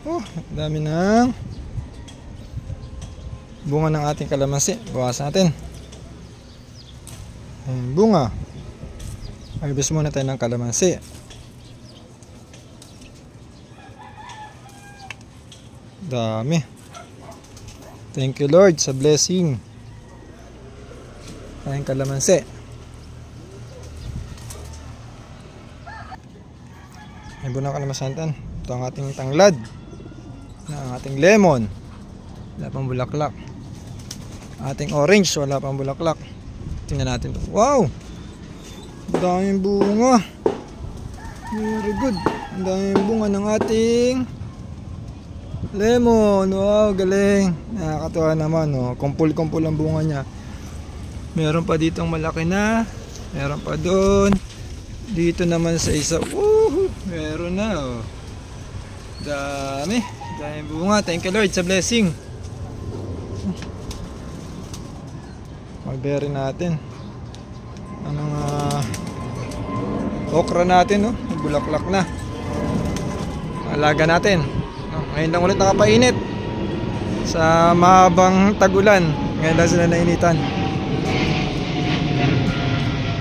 Oh, dami ng bunga ng ating kalamansi. Bawasan natin. Ayan, bunga. Harvest muna tayo ng kalamansi. Dami. Thank you Lord sa blessing. Ating kalamansi. May bunga kalamansi. Ito ang ating tanglad. Ang ating lemon. Wala pang bulaklak. Ating orange. Wala pang bulaklak. Tingnan natin ito. Wow! Ang daming bunga. Very good. Ang daming bunga ng ating lemon. Wow, galing. Nakakatuwa naman. Oh. Kumpul-kumpul ang bunga niya. Meron pa ditong malaki na. Meron pa doon. Dito naman sa isa. Woohoo! Meron na. Oh. Dami. Daming bunga. Thank you Lord sa blessing. Mulberry natin. Anong okra natin, no? Bulaklak na. Alaga natin. Ngayon lang ulit nakapainit sa mahabang tagulan. Ngayon lang sila nainitan.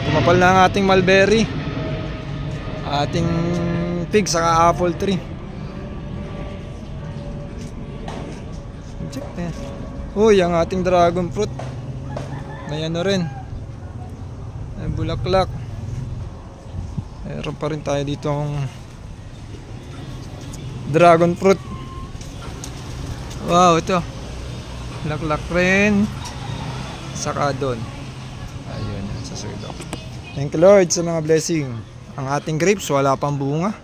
Kumapal na ang ating mulberry, ating fig saka apple tree. Uy, ang ating dragon fruit may ano rin, may bulaklak. Meron pa rin tayo dito ang dragon fruit. Wow, ito bulaklak rin. Saka doon, ayun, sa sulo. Thank you Lord sa mga blessing. Ang ating grapes wala pang bunga.